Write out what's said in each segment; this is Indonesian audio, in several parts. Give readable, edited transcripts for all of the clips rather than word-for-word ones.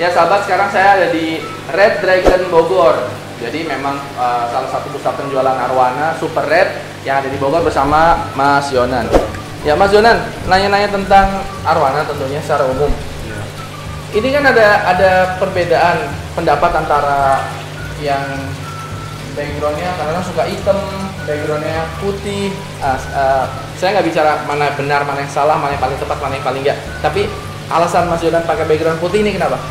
Ya sahabat, sekarang saya ada di Red Dragon Bogor. Jadi memang salah satu pusat penjualan arwana Super Red yang ada di Bogor bersama Mas Yonan. Ya Mas Yonan, nanya-nanya tentang arwana tentunya secara umum. Ya. Ini kan ada perbedaan pendapat antara yang backgroundnya kadang-kadang suka hitam, backgroundnya putih. Saya nggak bicara mana benar, mana yang salah, mana yang paling tepat, mana yang paling enggak. Tapi alasan Mas Yonan pakai background putih ini kenapa?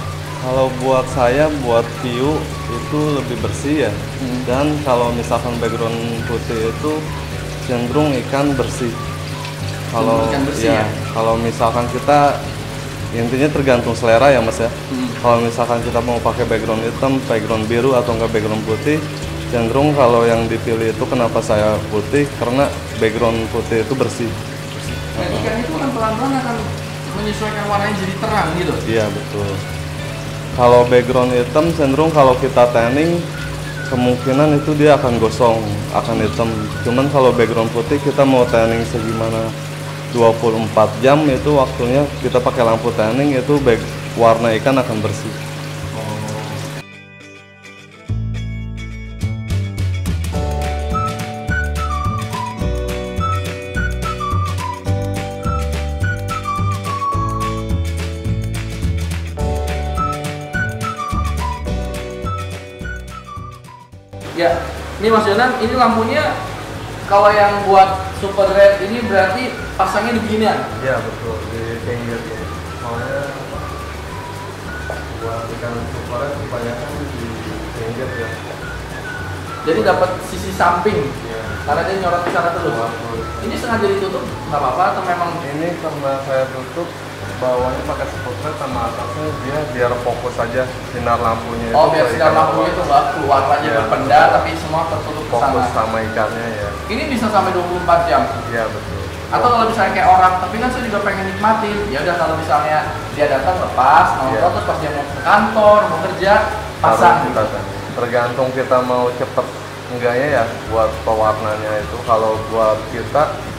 Kalau buat saya, buat view itu lebih bersih ya. Dan kalau misalkan background putih itu cenderung ikan bersih. Kalau ya, kalau misalkan kita intinya tergantung selera ya Mas ya. Kalau misalkan kita mau pakai background hitam, background biru atau enggak background putih, cenderung kalau yang dipilih itu kenapa saya putih karena background putih itu bersih. Dan ikan itu kan pelan-pelan akan menyesuaikan warnanya jadi terang gitu. Iya betul. Kalau background hitam cenderung kalau kita tanning kemungkinan itu dia akan gosong, akan hitam. Cuman kalau background putih kita mau tanning segimana 24 jam itu waktunya kita pakai lampu tanning itu warna ikan akan bersih. Ya, ini Mas Yonan, ini lampunya kalau yang buat Super Red ini berarti pasangnya di beginian? Iya betul, di pinggir ya. Soalnya buat ikan Super Red kebanyakan di pinggir ya. Jadi dapat sisi samping, ya. Karena dia nyorot ke sana terus. Ini sengaja ditutup, nggak apa-apa atau memang? Ini karena saya tutup bawahnya pakai spotlight sama atasnya dia biar fokus aja sinar lampunya. Oh, biar sinar lampunya itu nggak keluar aja ya, berpendar tapi semua tertutup ke sana. Fokus sama ikannya ya. Ini bisa sampai 24 jam? Iya betul. Atau kalau misalnya kayak orang, tapi kan saya juga pengen nikmatin. Ya udah kalau misalnya dia datang lepas, nonton terus pas dia mau ke kantor, mau kerja, pasang. Tergantung kita mau cepet enggaknya ya buat pewarnanya itu. Kalau buat kita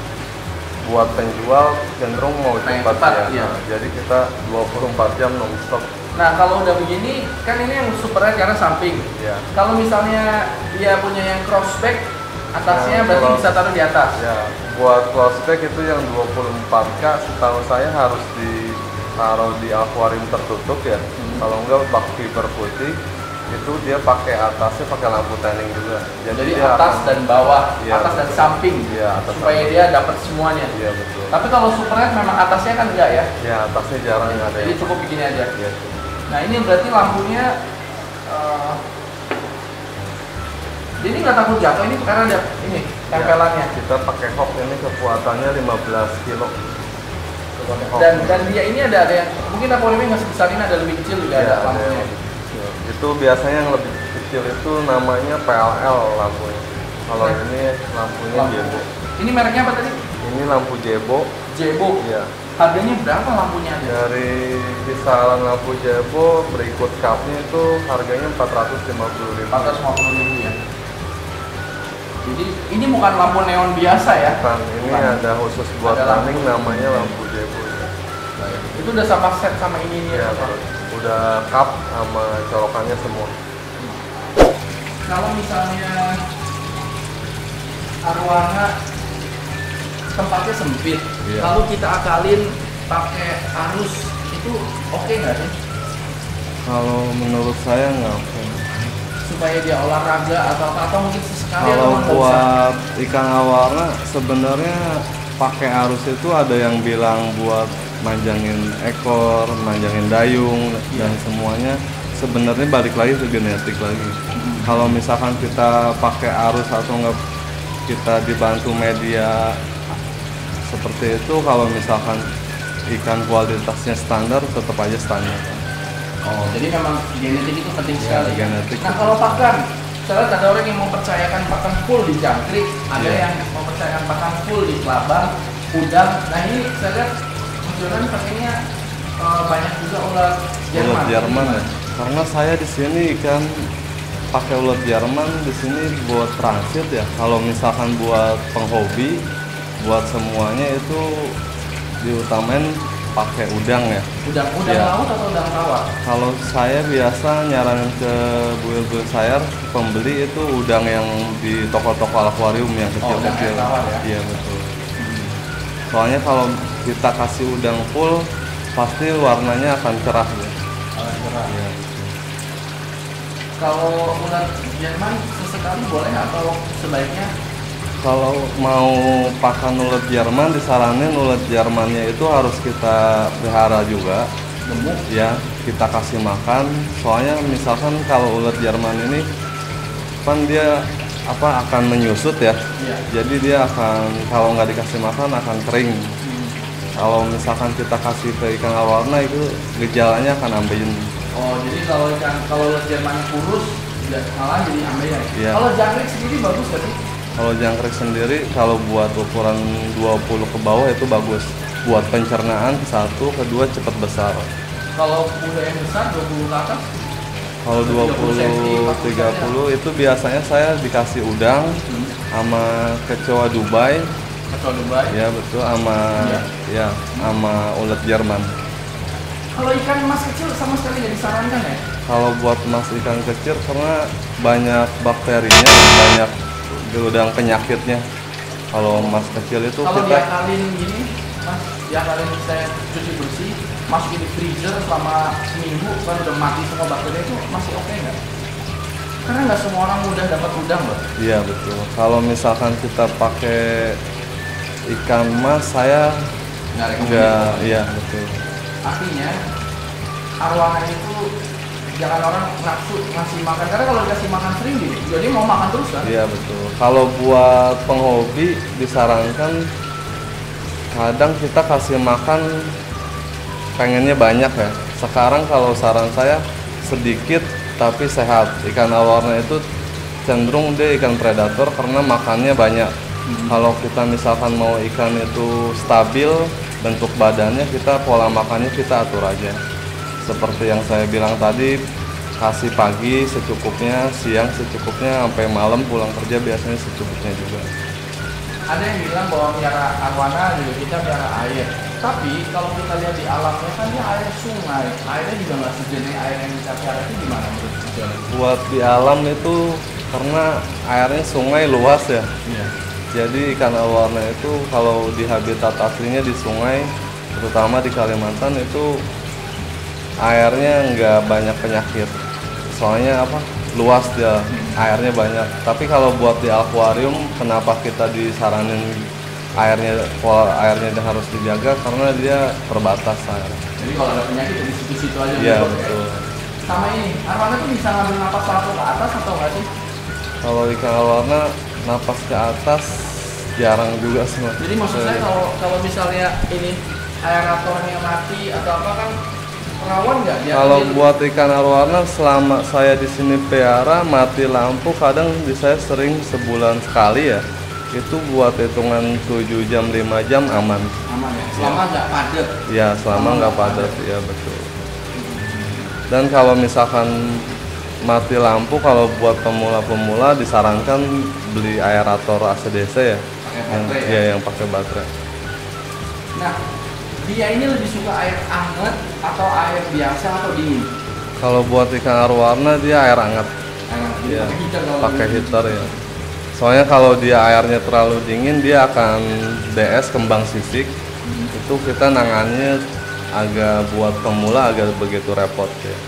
buat penjual cenderung mau cepat ya. Nah, jadi kita 24 jam non-stop. Nah kalau udah begini kan ini yang Super Red karena samping. Ya. Kalau misalnya dia punya yang crossback atasnya berarti bisa taruh di atas. Ya, buat crossback itu yang 24K setahu saya harus ditaruh di akuarium tertutup ya. Kalau enggak bak fiber putih itu dia pakai atasnya pakai lampu tanning juga. Jadi atas dan bawah, ya, atas dan samping, ya, atas supaya samping. Dia dapat semuanya. Iya betul. Tapi kalau Super Red memang atasnya kan enggak ya? Ya atasnya jarang ada. Jadi cukup begini aja. Ya. Nah ini berarti lampunya, ini nggak takut jatuh ini karena ada ini tempelannya. Ya, kita pakai hook ini kekuatannya 15 kilo. Dan dia ini ada yang mungkin akuariumnya nggak sebesar ini, ada lebih kecil juga ya, ada lampunya. Itu biasanya yang lebih kecil itu namanya PLL lampunya. Kalau ini lampunya Jebo. Ini mereknya apa tadi? Ini lampu Jebo. Jebo. Iya. Harganya berapa lampunya? Dari kisaran lampu Jebo berikut cupnya itu harganya 450.000. 450.000 ya. Jadi ini bukan lampu neon biasa ya? Bukan, ini ada khusus buat tanning namanya lampu Jebo. Ya. Itu udah sama set sama ini ya, udah cup sama colokannya semua. Kalau misalnya arwana tempatnya sempit, lalu kita akalin pakai arus itu oke nggak sih? Kalau menurut saya nggak oke. Supaya dia olahraga atau mungkin sesekali. Kalau buat ikan awana sebenarnya pakai arus itu ada yang bilang buat manjangin ekor, manjangin dayung, dan semuanya sebenarnya balik lagi ke genetik lagi. Kalau misalkan kita pakai arus atau enggak kita dibantu media seperti itu, kalau misalkan ikan kualitasnya standar tetap aja standar. Oh, jadi memang genetik itu penting sekali. Genetik. Nah kalau pakan, saya lihat ada orang yang mempercayakan pakan full di jangkrik, ada yang mempercayakan pakan full di kelabang, udang. Nah ini saya lihat Mas Yonan pakainya ulat Jerman? Ulat Jerman ya. Karena saya di sini kan pakai ulat Jerman di sini buat transit ya. Kalau misalkan buat penghobi, buat semuanya itu diutamain pakai udang ya. Udang Ya. laut atau udang rawa? Kalau saya biasa nyaranin ke buil-buil saya pembeli itu udang yang di toko-toko akuarium yang udang kecil-kecil. air tawar ya? Iya betul. Soalnya kalau kita kasih udang full pasti warnanya akan cerah ya. Cerah. Iya. Kalau ulat Jerman sesekali boleh atau sebaiknya? Kalau mau pakan ulat Jerman disaranin ulat Jermannya itu harus kita pelihara juga. Gemuk? Ya, kita kasih makan. Soalnya misalkan kalau ulat Jerman ini kan dia akan menyusut ya. Iya. Jadi dia akan kalau nggak dikasih makan akan kering. Kalau misalkan kita kasih ke ikan arwana itu gejalanya akan ambeien. Oh, jadi kalau ulat Jerman kurus malah jadi ambeien. Iya. Kalau jangkrik sendiri bagus gak sih? Kalau jangkrik sendiri kalau buat ukuran 20 ke bawah itu bagus. Buat pencernaan satu, kedua cepat besar. Kalau udah yang besar 20 ke atas? Kalau 20 30 itu biasanya saya dikasih udang sama kecoa Dubai. Kecoa Dubai? Ya betul, sama ulat Jerman. Kalau ikan emas kecil sama sekali nggak disarankan ya? Kalau buat emas ikan kecil karena banyak bakterinya, banyak udang penyakitnya. Kalau emas kecil itu kalau kita diakalin gini, Mas, diakalin saya cuci bersih, masukin di freezer selama seminggu kan udah mati semua bakteri itu masih oke nggak? Karena nggak semua orang mudah dapat udang loh. iya betul. Kalau misalkan kita pakai ikan emas saya enggak, iya betul. Artinya arwana itu jangan orang nafsu ngasih makan, karena kalau dikasih makan sering jadi mau makan terus kan? Iya betul. Kalau buat penghobi disarankan kadang kita kasih makan pengennya banyak ya. Sekarang kalau saran saya sedikit tapi sehat. Ikan arwana itu cenderung dia ikan predator karena makannya banyak. Kalau kita misalkan mau ikan itu stabil bentuk badannya, kita pola makannya kita atur aja. Seperti yang saya bilang tadi, kasih pagi secukupnya, siang secukupnya, sampai malam pulang kerja biasanya secukupnya juga. Ada yang bilang bahwa miara arwana juga kita miara air. Tapi kalau kita lihat di alamnya kan dia air sungai, airnya juga nggak sejenis air yang kita piara. Itu gimana menurut Mas Yonan? Buat di alam itu karena airnya sungai luas ya. Iya. Jadi ikan arwana itu kalau di habitat aslinya di sungai, terutama di Kalimantan itu airnya nggak banyak penyakit. Soalnya luas dia, airnya banyak. Tapi kalau buat di akuarium, kenapa kita disaranin airnya harus dijaga karena dia terbatas air. Jadi kalau ada penyakit di situ-situ aja. Iya gitu, betul. Sama ini, arwana tuh bisa ngambil napas langsung ke atas atau nggak sih? Kalau ikan arwana napas ke atas jarang juga sih. Jadi maksud saya kalau misalnya ini aeratornya mati atau apa kan rawan nggak dia? Kalau buat ikan arwana selama saya di sini pelihara mati lampu kadang saya sering sebulan sekali ya. Itu buat hitungan 7 jam 5 jam aman. Aman ya. Selama nggak padat. Ya, selama nggak padat, ya betul. Dan kalau misalkan mati lampu, kalau buat pemula-pemula disarankan beli aerator ACDC ya. Pakai baterai Yang pakai baterai. Nah, dia ini lebih suka air hangat atau air biasa atau dingin? Kalau buat ikan arwana dia air hangat. Iya. Pakai heater ya. Soalnya kalau dia airnya terlalu dingin dia akan DS kembang sisik. Itu kita nangannya agak buat pemula agak begitu repot ya.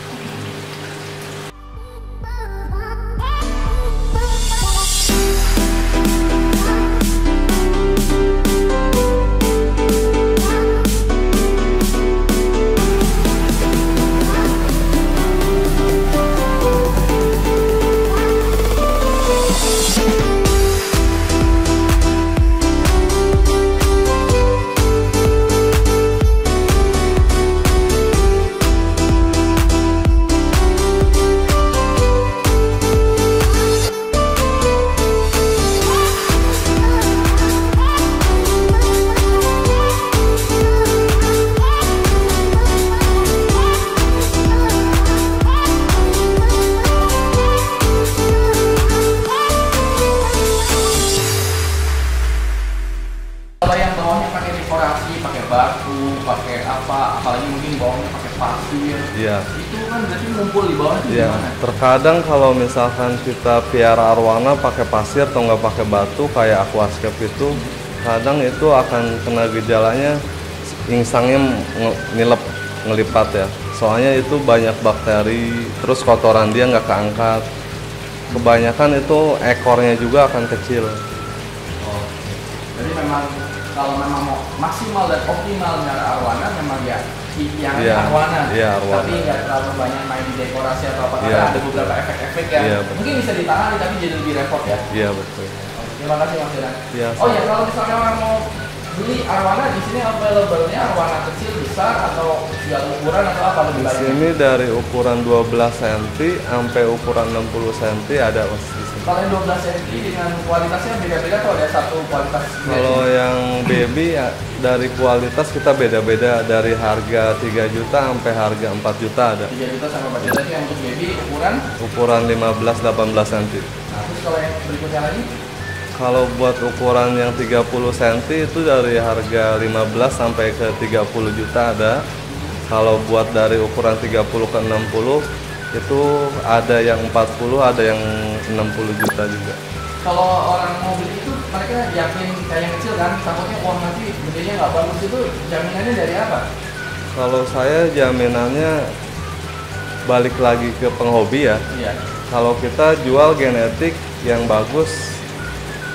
tadi mungkin bawahnya pakai pasir. Iya. Itu kan berarti ngumpul di bawah itu Iya. gimana? Terkadang kalau misalkan kita piara arwana pakai pasir atau nggak pakai batu kayak aquascape itu, kadang itu akan kena gejalanya insangnya ngelipat ya. Soalnya itu banyak bakteri, terus kotoran dia nggak keangkat. Kebanyakan itu ekornya juga akan kecil. Oh. Jadi memang kalau memang mau maksimal dan optimal melihara arwana memang ya yang Iya, arwana. iya, arwana. Tapi nggak terlalu banyak main di dekorasi atau apa, Iya, karena ada betul. beberapa efek-efek yang Iya, betul. mungkin bisa ditangani tapi jadi lebih repot ya. Iya betul. Terima kasih Mas Yonan. Iya, Oh ya, sama. kalau misalnya orang mau beli arwana di sini available-nya arwana kecil, besar atau segala ukuran atau apa lebih Di baik? sini dari ukuran 12 cm sampai ukuran 60 cm ada Mas di sini. Kalau yang 12 cm dengan kualitasnya beda-beda atau ada satu kualitas? Kalau yang baby ya, dari kualitas kita beda-beda, dari harga 3 juta sampai harga 4 juta ada. 3 juta sama 4 juta itu yang untuk baby ukuran. Ukuran 15-18 cm. Nah, terus kalau yang berikutnya lagi? Kalau buat ukuran yang 30 cm itu dari harga 15 sampai ke 30 juta ada. Kalau buat dari ukuran 30 ke 60 itu ada yang 40, ada yang 60 juta juga. Kalau orang mau beli itu mereka yakin kayak yang kecil kan, takutnya wah nanti gedenya nggak bagus, itu jaminannya dari apa? Kalau saya jaminannya balik lagi ke penghobi ya. Iya. Kalau kita jual genetik yang bagus,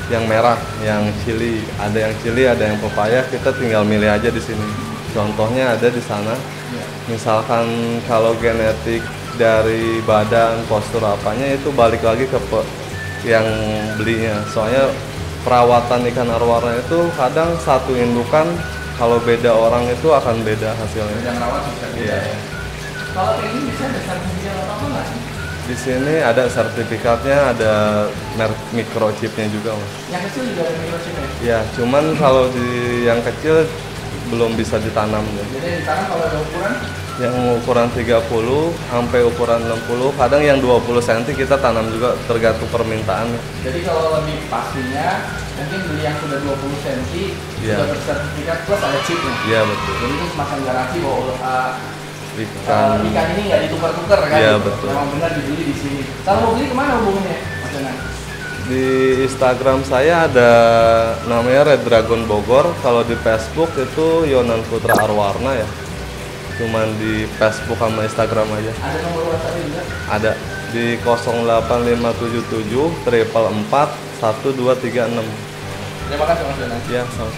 yang merah, yang cili, ada yang cili, ada yang pepaya, kita tinggal milih aja di sini. Contohnya ada di sana. Iya. Misalkan kalau genetik dari badan, postur apanya itu balik lagi ke yang belinya. Soalnya perawatan ikan arwana itu kadang satu indukan kalau beda orang itu akan beda hasilnya. Yang rawat bisa beda Iya. ya. Kalau kayak ini bisa ada sertifikat atau apa nggak sih? Di sini ada sertifikatnya, ada microchipnya juga Mas. Yang kecil juga ada microchipnya. Ya, cuman kalau di yang kecil belum bisa ditanam ya. Jadi di tangan kalau ada ukuran, Yang ukuran 30 sampai ukuran 60, kadang yang 20 cm kita tanam juga tergantung permintaan. jadi kalau lebih pastinya mungkin beli yang sudah 20 cm Iya. sudah bersertifikat plus ada chipnya. Iya betul. Jadi itu semacam garansi bahwa Ikan. ikan ini nggak ditukar-tukar kan? Iya, betul. Memang benar dibeli di sini. Kalau mau beli kemana hubungannya, Mas Yonan? Di Instagram saya ada namanya Red Dragon Bogor. Kalau di Facebook itu Yonan Putra Arwana ya. Cuman di Facebook sama Instagram aja. Ada nomor WhatsApp juga? Ada di 08577 444 1236. Terima kasih Mas Yonan. Ya, sama.